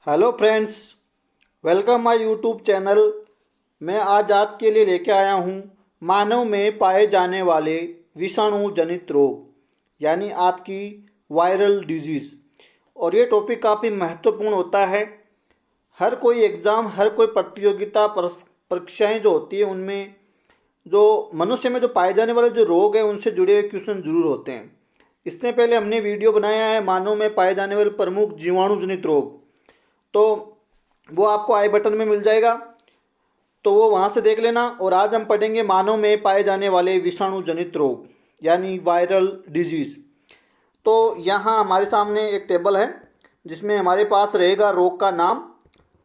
Hello friends, welcome my YouTube channel. मैं आज आपके लिए लेके आया हूँ मानव में पाए जाने वाले विषाणु जनित रोग यानी आपकी वायरल डिजीज़। और ये टॉपिक काफ़ी महत्वपूर्ण होता है। हर कोई एग्ज़ाम, हर कोई प्रतियोगिता परीक्षाएं जो होती है उनमें जो मनुष्य में जो पाए जाने वाले जो रोग हैं उनसे जुड़े हुए क्वेश्चन जरूर होते हैं। इससे पहले हमने वीडियो बनाया है मानव में पाए जाने वाले प्रमुख जीवाणु जनित रोग, तो वो आपको आई बटन में मिल जाएगा, तो वो वहाँ से देख लेना। और आज हम पढ़ेंगे मानव में पाए जाने वाले विषाणु जनित रोग यानी वायरल डिजीज़। तो यहाँ हमारे सामने एक टेबल है जिसमें हमारे पास रहेगा रोग का नाम,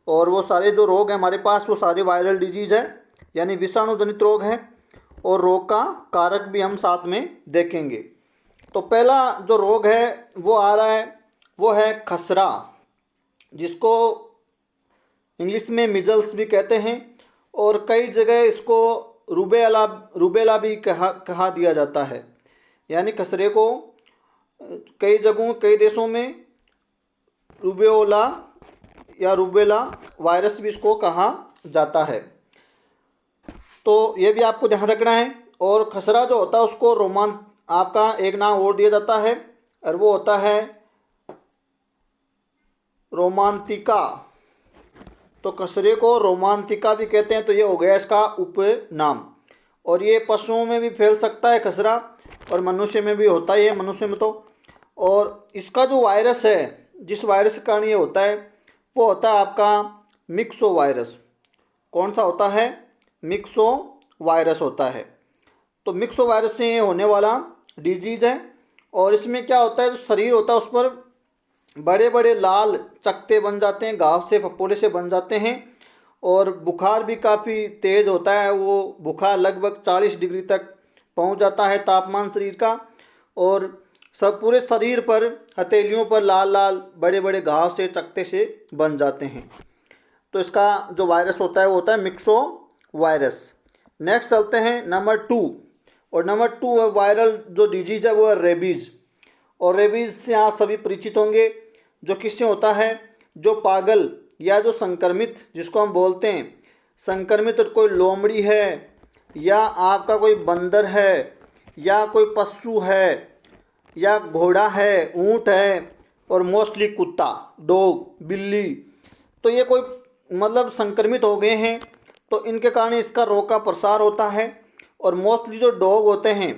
और वो सारे जो रोग हैं हमारे पास वो सारे वायरल डिजीज़ है यानी विषाणु जनित रोग हैं। और रोग का कारक भी हम साथ में देखेंगे। तो पहला जो रोग है वो आ रहा है, वो है खसरा, जिसको इंग्लिश में मिजल्स भी कहते हैं, और कई जगह इसको रूबेला रूबेला भी कहा दिया जाता है। यानी खसरे को कई जगहों, कई देशों में रूबेओला या रूबेला वायरस भी इसको कहा जाता है। तो ये भी आपको ध्यान रखना है। और खसरा जो होता है उसको आपका एक नाम और दिया जाता है, और वो होता है रोमांतिका। तो खसरे को रोमांतिका भी कहते हैं, तो ये हो गया इसका उपनाम। और ये पशुओं में भी फैल सकता है खसरा, और मनुष्य में भी होता ही है, मनुष्य में तो। और इसका जो वायरस है, जिस वायरस के कारण ये होता है, वो होता है आपका मिक्सो वायरस। कौन सा होता है? मिक्सो वायरस होता है। तो मिक्सो वायरस से ये होने वाला डिजीज़ है। और इसमें क्या होता है, जो शरीर होता है उस पर बड़े बड़े लाल चकत्ते बन जाते हैं, घाव से फपोले से बन जाते हैं। और बुखार भी काफ़ी तेज़ होता है, वो बुखार लगभग 40 डिग्री तक पहुंच जाता है तापमान शरीर का। और सब पूरे शरीर पर, हथेलियों पर लाल लाल बड़े बड़े घाव से, चकत्ते से बन जाते हैं। तो इसका जो वायरस होता है वो होता है मिक्सो वायरस। नेक्स्ट चलते हैं नंबर 2। और नंबर 2 वायरल जो डिजीज़ है वो है रेबीज़। और रेबीज़ से आप सभी परिचित होंगे, जो किससे होता है? जो पागल या जो संक्रमित, जिसको हम बोलते हैं संक्रमित, और कोई लोमड़ी है, या आपका कोई बंदर है, या कोई पशु है, या घोड़ा है, ऊँट है, और मोस्टली कुत्ता, डॉग, बिल्ली, तो ये कोई मतलब संक्रमित हो गए हैं, तो इनके कारण इसका रोग का प्रसार होता है। और मोस्टली जो डॉग होते हैं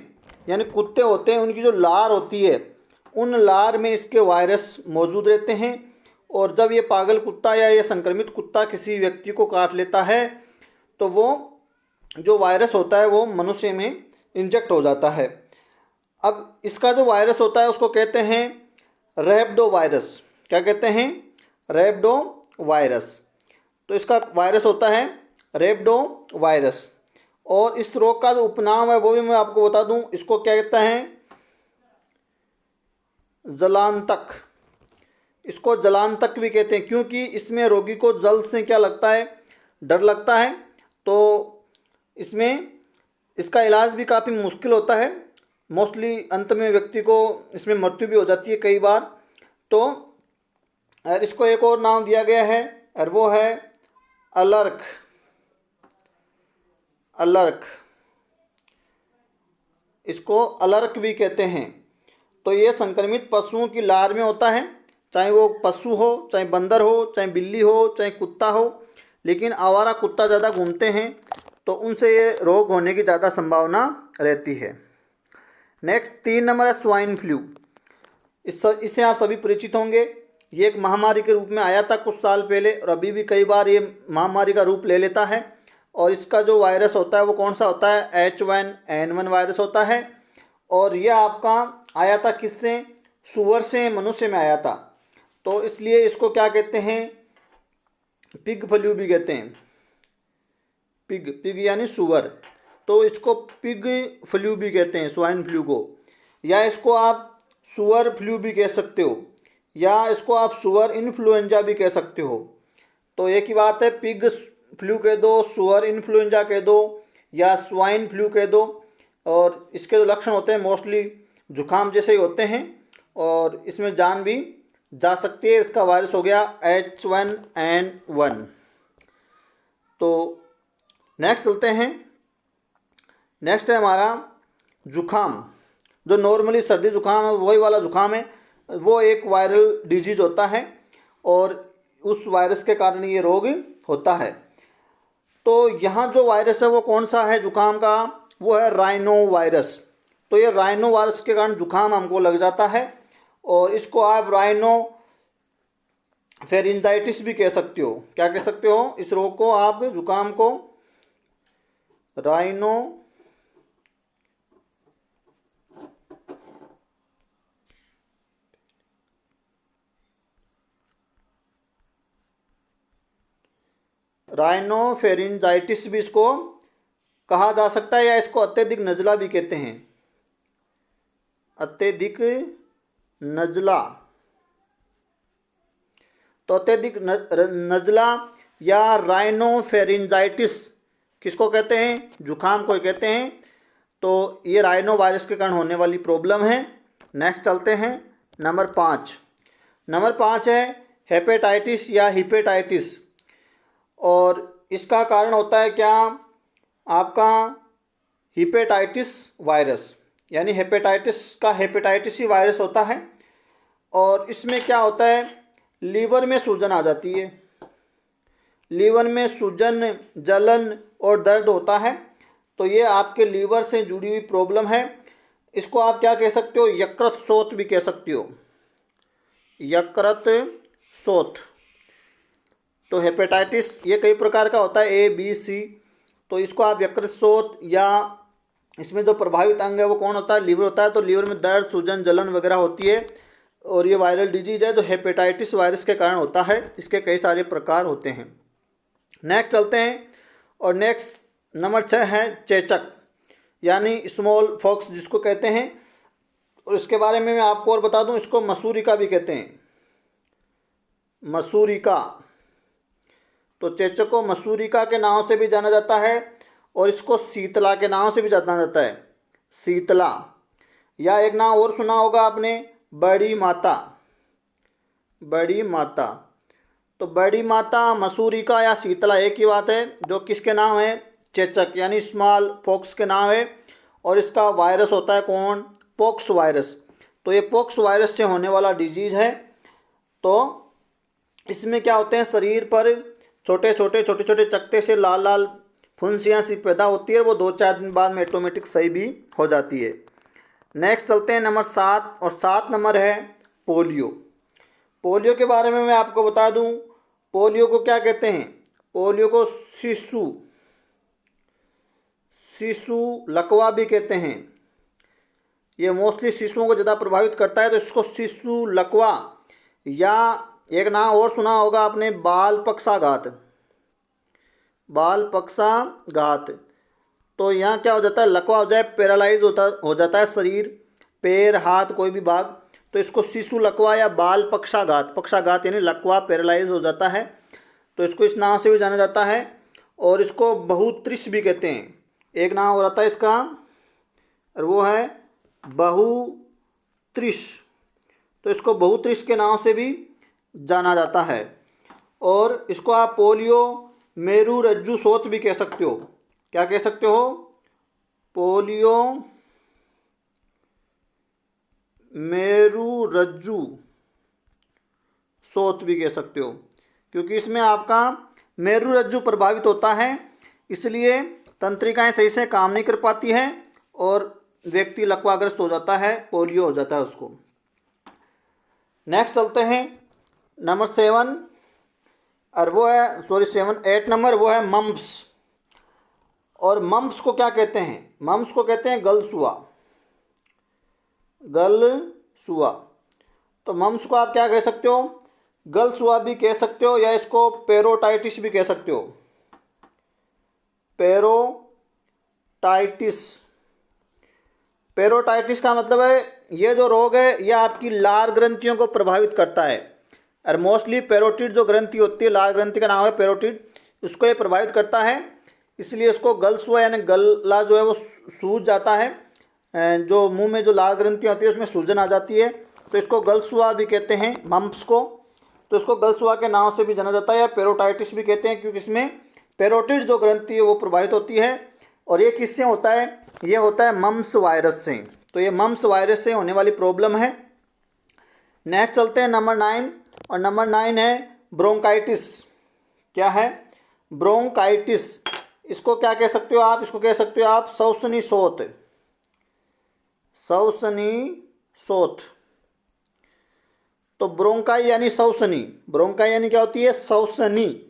यानी कुत्ते होते हैं, उनकी जो लार होती है, उन लार में इसके वायरस मौजूद रहते हैं। और जब ये पागल कुत्ता या ये संक्रमित कुत्ता किसी व्यक्ति को काट लेता है, तो वो जो वायरस होता है वो मनुष्य में इंजेक्ट हो जाता है। अब इसका जो वायरस होता है उसको कहते हैं रैबिडो वायरस। क्या कहते हैं? रैबिडो वायरस। तो इसका वायरस होता है रैबिडो वायरस। और इस रोग का जो उपनाम है वो भी मैं आपको बता दूं, इसको क्या कहते हैं? जलांतक। इसको जलांतक भी कहते हैं, क्योंकि इसमें रोगी को जल से क्या लगता है? डर लगता है। तो इसमें इसका इलाज भी काफ़ी मुश्किल होता है। मोस्टली अंत में व्यक्ति को इसमें मृत्यु भी हो जाती है कई बार। तो इसको एक और नाम दिया गया है, और वो है अलर्क। अलर्क, इसको अलर्क भी कहते हैं। तो ये संक्रमित पशुओं की लार में होता है, चाहे वो पशु हो, चाहे बंदर हो, चाहे बिल्ली हो, चाहे कुत्ता हो। लेकिन आवारा कुत्ता ज़्यादा घूमते हैं, तो उनसे ये रोग होने की ज़्यादा संभावना रहती है। नेक्स्ट 3 नंबर है स्वाइन फ्लू। इससे आप सभी परिचित होंगे। ये एक महामारी के रूप में आया था कुछ साल पहले, और अभी भी कई बार ये महामारी का रूप ले लेता है। और इसका जो वायरस होता है वो कौन सा होता है? H1N1 वायरस होता है। और यह आपका आया था किससे? सुअर से मनुष्य में आया था। तो इसलिए इसको क्या कहते हैं? पिग फ्लू भी कहते हैं। पिग, पिग यानी सुअर, तो इसको पिग फ्लू भी कहते हैं, स्वाइन फ्लू को। या इसको आप सुअर फ्लू भी कह सकते हो, या इसको आप सुअर इन्फ्लुएंजा भी कह सकते हो। तो एक ही बात है, पिग फ्लू कह दो, सुअर इन्फ्लुएंजा कह दो, या स्वाइन फ्लू कह दो। और इसके जो लक्षण होते हैं मोस्टली जुकाम जैसे ही होते हैं, और इसमें जान भी जा सकती है। इसका वायरस हो गया H1N1। तो नेक्स्ट चलते हैं। नेक्स्ट है हमारा जुखाम। जो नॉर्मली सर्दी जुखाम है वही वाला जुखाम है, वो एक वायरल डिजीज होता है और उस वायरस के कारण ये रोग होता है। तो यहाँ जो वायरस है वो कौन सा है जुखाम का, वो है राइनो वायरस। तो ये राइनो वायरस के कारण जुखाम हमको लग जाता है और इसको आप राइनो फेरिंजाइटिस भी कह सकते हो। क्या कह सकते हो इस रोग को आप, जुखाम को? राइनो राइनोफेरिंजाइटिस भी इसको कहा जा सकता है, या इसको अत्यधिक नज़ला भी कहते हैं। अत्यधिक नज़ला। तो अत्यधिक नज़ला या राइनोफेरिंजाइटिस किसको कहते हैं? जुखाम को कहते हैं। तो ये राइनो वायरस के कारण होने वाली प्रॉब्लम है। नेक्स्ट चलते हैं नंबर 5। नंबर 5 है हेपेटाइटिस या हिपेटाइटिस। और इसका कारण होता है क्या? आपका हिपेटाइटिस वायरस, यानी हेपेटाइटिस का हेपेटाइटिस ही वायरस होता है। और इसमें क्या होता है, लीवर में सूजन आ जाती है। लीवर में सूजन, जलन और दर्द होता है। तो ये आपके लीवर से जुड़ी हुई प्रॉब्लम है। इसको आप क्या कह सकते हो? यकृत शोथ भी कह सकते हो। यकृत शोथ। तो हेपेटाइटिस ये कई प्रकार का होता है, A, B, C। तो इसको आप यकृत शोथ, या इसमें जो प्रभावित अंग है वो कौन होता है? लीवर होता है। तो लीवर में दर्द, सूजन, जलन वगैरह होती है और ये वायरल डिजीज है जो हेपेटाइटिस वायरस के कारण होता है। इसके कई सारे प्रकार होते हैं। नेक्स्ट चलते हैं और नेक्स्ट नंबर 6 है चेचक, यानी स्मॉल फॉक्स जिसको कहते हैं। और इसके बारे में मैं आपको और बता दूं, इसको मसूरिका भी कहते हैं। मसूरिका। तो चेचक को मसूरिका के नाम से भी जाना जाता है और इसको शीतला के नाम से भी जाना जाता है। शीतला, या एक नाम और सुना होगा आपने, बड़ी माता। बड़ी माता। तो बड़ी माता, मसूरिका या शीतला एक ही बात है, जो किसके नाम है? चेचक यानी स्मॉल पॉक्स के नाम है। और इसका वायरस होता है कौन? Pox virus. तो ये पॉक्स वायरस से होने वाला डिजीज है। तो इसमें क्या होते हैं, शरीर पर छोटे छोटे चकत्ते से लाल लाल फुंसियाँ सी पैदा होती है। वो 2-4 दिन बाद में ऑटोमेटिक सही भी हो जाती है। नेक्स्ट चलते हैं नंबर 7। और 7 नंबर है पोलियो। पोलियो के बारे में मैं आपको बता दूं, पोलियो को क्या कहते हैं? पोलियो को शिशु लकवा भी कहते हैं। ये मोस्टली शिशुओं को ज़्यादा प्रभावित करता है, तो इसको शिशु लकवा, या एक नाम और सुना होगा आपने, बाल पक्षाघात। बाल पक्षाघात। तो यहाँ क्या हो जाता है, लकवा हो जाए, पैरालाइज हो जाता है शरीर, पैर, हाथ, कोई भी भाग। तो इसको शिशु लकवा या बाल पक्षाघात, पक्षाघात यानी लकवा, पैरालाइज हो जाता है। तो इसको इस नाम से भी जाना जाता है। और इसको बहुत्रिश भी कहते हैं। एक नाम हो जाता है इसका, और वो है बहुत्रिश। तो इसको बहुत्रिश के नाम से भी जाना जाता है। और इसको आप पोलियो मेरू रज्जु शोथ भी कह सकते हो। क्या कह सकते हो? पोलियो मेरू रज्जु शोथ भी कह सकते हो, क्योंकि इसमें आपका मेरू रज्जु प्रभावित होता है, इसलिए तंत्रिकाएं सही से काम नहीं कर पाती हैं और व्यक्ति लकवाग्रस्त हो जाता है, पोलियो हो जाता है उसको। नेक्स्ट चलते हैं नंबर 7, और वो है 8 नंबर, वो है मम्प्स। और मम्प्स को क्या कहते हैं? मम्प्स को कहते हैं गलसुआ। गलसुआ। तो मम्प्स को आप क्या कह सकते हो? गलसुआ भी कह सकते हो, या इसको पेरोटाइटिस भी कह सकते हो। पेरोटाइटिस। पेरोटाइटिस का मतलब है ये जो रोग है ये आपकी लार ग्रंथियों को प्रभावित करता है। और मोस्टली पेरोटिड जो ग्रंथि होती है, लार ग्रंथि का नाम है पेरोटिड, उसको ये प्रभावित करता है। इसलिए इसको गलसुआ यानी गला जो है वो सूज जाता है। जो मुंह में जो लार ग्रंथि होती है उसमें सूजन आ जाती है, तो इसको गलसुआ भी कहते हैं, मम्प्स को। तो इसको गलसुआ के नाम से भी जाना जाता है या पेरोटाइटिस भी कहते हैं, क्योंकि इसमें पेरोटिड जो ग्रंथि है वो प्रभावित होती है। और ये किससे होता है? ये होता है मम्प्स वायरस से। तो ये मम्प्स वायरस से होने वाली प्रॉब्लम है। नेक्स्ट चलते हैं नंबर 9, और नंबर 9 है ब्रोंकाइटिस। क्या है? ब्रोंकाइटिस। इसको क्या कह सकते हो आप? इसको कह सकते हो आप श्वसनी शोथ। श्वसनी शोथ। तो ब्रोंकाई यानी श्वसनी, ब्रोंकाई यानी क्या होती है? श्वसनी।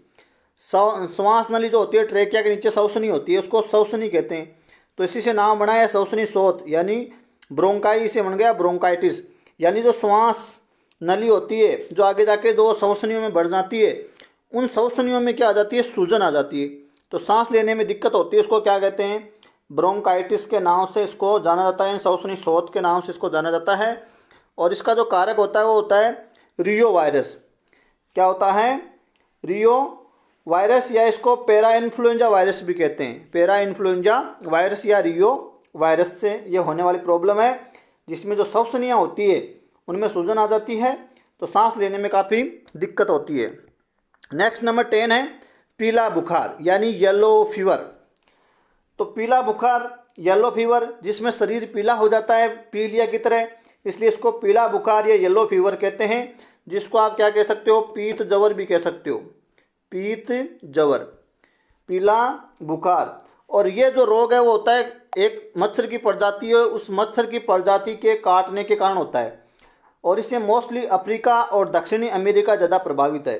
श्वास नली जो होती है ट्रेकिया के नीचे श्वसनी होती है, उसको श्वसनी कहते हैं। तो इसी से नाम बना है श्वसनी शोथ, यानी ब्रोंकाई से बन गया ब्रोंकाइटिस। यानी जो श्वास नली होती है जो आगे जाके जो श्वसनियों में बढ़ जाती है, उन श्वसनियों में क्या आ जाती है? सूजन आ जाती है, तो सांस लेने में दिक्कत होती है। उसको क्या कहते हैं? ब्रोंकाइटिस के नाम से इसको जाना जाता है, श्वसनी शोथ के नाम से इसको जाना जाता है। और इसका जो कारक होता है वो होता है रियो वायरस। क्या होता है? रियो वायरस, या इसको पैरा इन्फ्लुएंजा वायरस भी कहते हैं। पैरा इन्फ्लुएंजा वायरस या रियो वायरस से ये होने वाली प्रॉब्लम है, जिसमें जो श्वसनियाँ होती है उनमें सूजन आ जाती है, तो सांस लेने में काफ़ी दिक्कत होती है। नेक्स्ट नंबर 10 है पीला बुखार यानी येलो फीवर। तो पीला बुखार, येलो फीवर, जिसमें शरीर पीला हो जाता है पीलिया की तरह, इसलिए इसको पीला बुखार या येलो फीवर कहते हैं। जिसको आप क्या कह सकते हो? पीत जवर भी कह सकते हो, पीत जवर, पीला बुखार। और ये जो रोग है वो होता है एक मच्छर की प्रजाति है, उस मच्छर की प्रजाति के काटने के कारण होता है, और इससे मोस्टली अफ्रीका और दक्षिणी अमेरिका ज़्यादा प्रभावित है।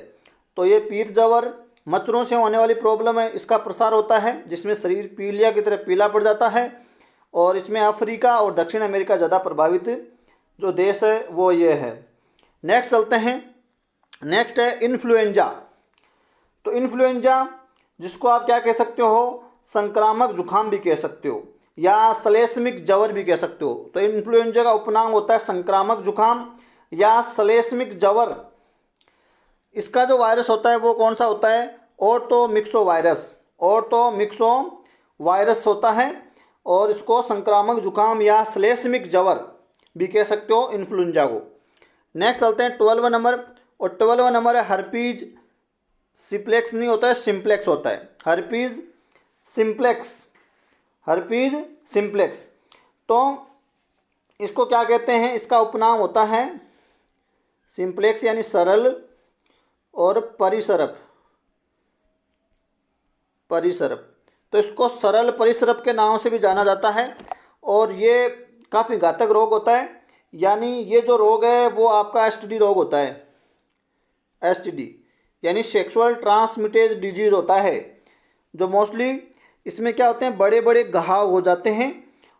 तो ये पीत जवर मच्छरों से होने वाली प्रॉब्लम है, इसका प्रसार होता है, जिसमें शरीर पीलिया की तरह पीला पड़ जाता है, और इसमें अफ्रीका और दक्षिण अमेरिका ज़्यादा प्रभावित जो देश है वो ये है। नेक्स्ट चलते हैं। नेक्स्ट है इन्फ्लुएंजा। तो इन्फ्लुएंजा, जिसको आप क्या कह सकते हो? संक्रामक जुखाम भी कह सकते हो, या श्लेष्मिक जवर भी कह सकते हो। तो इन्फ्लुएंजा का उपनाम होता है संक्रामक जुखाम या श्लेष्मिक जवर। इसका जो वायरस होता है वो कौन सा होता है? ओर्टोमिक्सो वायरस। ओर्टोमिक्सो वायरस होता है, और इसको संक्रामक जुखाम या श्लेष्मिक जवर भी कह सकते हो इन्फ्लुएंजा को। नेक्स्ट चलते हैं 12वां नंबर, और 12वां नंबर है हर्पीज सिम्प्लेक्स। नहीं होता है, सिम्प्लेक्स होता है, हर्पीज सिम्प्लेक्स, हर्पीज सिम्प्लेक्स। तो इसको क्या कहते हैं? इसका उपनाम होता है सिम्प्लेक्स यानी सरल और परिसरप, परिसरप। तो इसको सरल परिसरप के नाम से भी जाना जाता है, और ये काफ़ी घातक रोग होता है। यानी ये जो रोग है वो आपका एसटीडी रोग होता है, एसटीडी यानी सेक्सुअल ट्रांसमिटेड डिजीज होता है, जो मोस्टली इसमें क्या होते हैं? बड़े बड़े घाव हो जाते हैं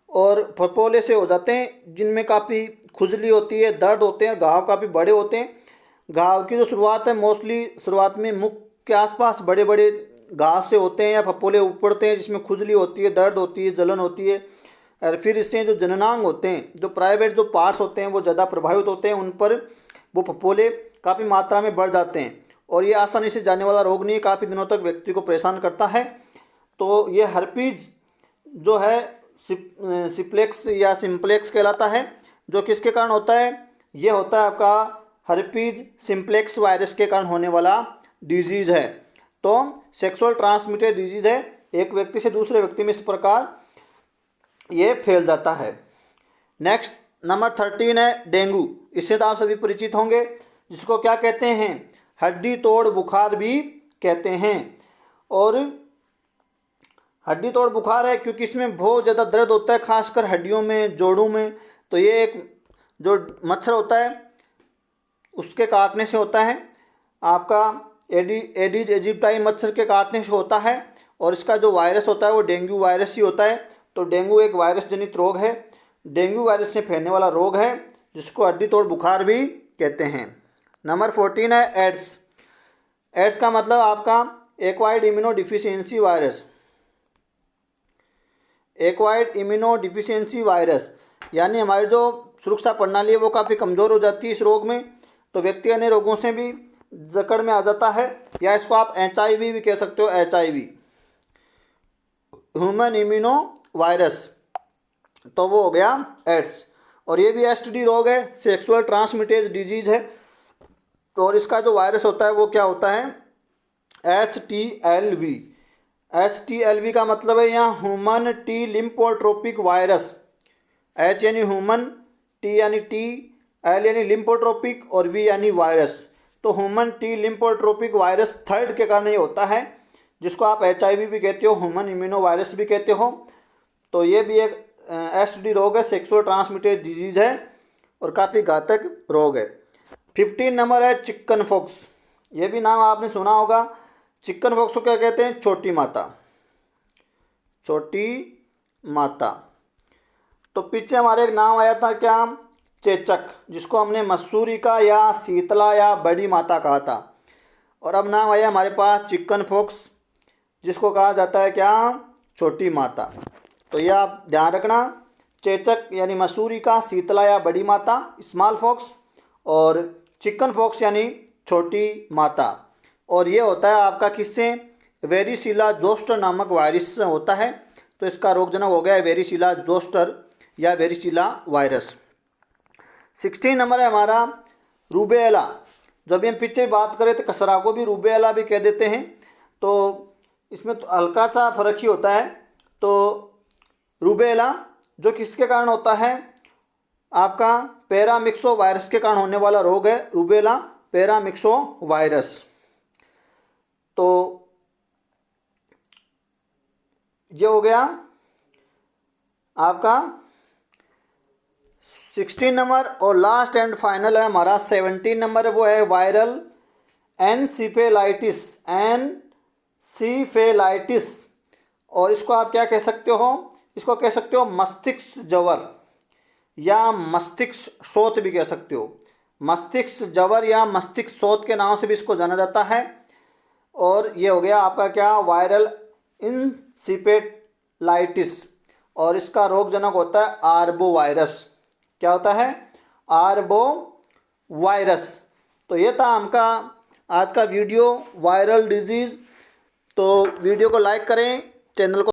और फफोले से हो जाते हैं, जिनमें काफ़ी खुजली होती है, दर्द होते हैं, घाव काफ़ी बड़े होते हैं। घाव की जो शुरुआत है मोस्टली शुरुआत में मुख के आसपास बड़े बड़े घाव से होते हैं या फफोले उपड़ते हैं, जिसमें खुजली होती है, दर्द होती है, जलन होती है। और फिर इससे जो जननांग होते हैं, जो प्राइवेट जो पार्ट्स होते हैं वो ज़्यादा प्रभावित होते हैं, उन पर वो फफोले काफ़ी मात्रा में बढ़ जाते हैं। और ये आसानी से जाने वाला रोग नहीं है, काफ़ी दिनों तक व्यक्ति को परेशान करता है। तो ये हर्पीज जो है सिप्लेक्स या सिम्प्लेक्स कहलाता है, जो किसके कारण होता है? ये होता है आपका हर्पीज सिम्प्लेक्स वायरस के कारण होने वाला डिजीज़ है। तो सेक्सुअल ट्रांसमिटेड डिजीज़ है, एक व्यक्ति से दूसरे व्यक्ति में इस प्रकार ये फैल जाता है। नेक्स्ट नंबर 13 है डेंगू। इससे तो आप सभी परिचित होंगे, जिसको क्या कहते हैं? हड्डी तोड़ बुखार भी कहते हैं। और हड्डी तोड़ बुखार है क्योंकि इसमें बहुत ज़्यादा दर्द होता है, खासकर हड्डियों में, जोड़ों में। तो ये एक जो मच्छर होता है उसके काटने से होता है, आपका एडिज एजिप्टाई मच्छर के काटने से होता है। और इसका जो वायरस होता है वो डेंगू वायरस ही होता है। तो डेंगू एक वायरस जनित रोग है, डेंगू वायरस से फैलने वाला रोग है, जिसको हड्डी तोड़ बुखार भी कहते हैं। नंबर 14 है एड्स। एड्स का मतलब आपका acquired immuno deficiency virus. Acquired immuno deficiency virus यानी हमारी जो सुरक्षा प्रणाली है वो काफ़ी कमज़ोर हो जाती है इस रोग में, तो व्यक्ति अन्य रोगों से भी जकड़ में आ जाता है, या इसको आप HIV भी कह सकते हो, HIV ह्यूमन इम्यूनो वायरस। तो वो हो गया एड्स। और ये भी एसटीडी रोग है, सेक्सुअल ट्रांसमिटेड डिजीज है। और इसका जो वायरस होता है वो क्या होता है, HTLV। HTLV का मतलब है यहाँ human T lymphotropic virus. H यानी ह्यूमन, T यानी टी, L यानी लिम्फोट्रोपिक और V यानी वायरस। तो human T lymphotropic virus third के कारण ये होता है, जिसको आप HIV भी कहते हो, ह्यूमन इम्यूनो वायरस भी कहते हो। तो ये भी एक STD रोग है, सेक्सुअल ट्रांसमिटेड डिजीज है और काफ़ी घातक रोग है। 15 नंबर है चिकन फॉक्स। ये भी नाम आपने सुना होगा। चिकन फॉक्स को क्या कहते हैं, छोटी माता। छोटी माता। तो पीछे हमारे एक नाम आया था क्या, चेचक, जिसको हमने मसूरी का या शीतला या बड़ी माता कहा था। और अब नाम आया हमारे पास चिकन फॉक्स, जिसको कहा जाता है क्या, छोटी माता। तो यह आप ध्यान रखना, चेचक यानी मसूरी का, शीतला या बड़ी माता स्मॉल फॉक्स, और चिकन फॉक्स यानी छोटी माता। और ये होता है आपका किससे, वेरिसिला जोस्टर नामक वायरस से होता है। तो इसका रोगजनक हो गया है वेरिसिला जोस्टर या वेरिसिला वायरस। 16 नंबर है हमारा रूबेला। जब हम पीछे बात करें तो खसरा को भी रूबेला भी कह देते हैं, तो इसमें तो हल्का सा फर्क ही होता है। तो रूबेला जो किसके कारण होता है, आपका पैरामिक्सो वायरस के कारण होने वाला रोग है रूबेला पैरामिक्सो वायरस। तो ये हो गया आपका 16 नंबर। और लास्ट एंड फाइनल है हमारा 17 नंबर, वो है वायरल एनसीफेलाइटिस। एनसीफेलाइटिस, और इसको आप क्या कह सकते हो, इसको कह सकते हो मस्तिष्क ज्वर या मस्तिष्क शोथ भी कह सकते हो। मस्तिष्क ज्वर या मस्तिष्क शोथ के नाम से भी इसको जाना जाता है। और ये हो गया आपका क्या, वायरल इंसेफेलाइटिस, और इसका रोगजनक होता है आर्बो वायरस। क्या होता है, आर्बो वायरस। तो ये था हमका आज का वीडियो वायरल डिजीज़। तो वीडियो को लाइक करें, चैनल को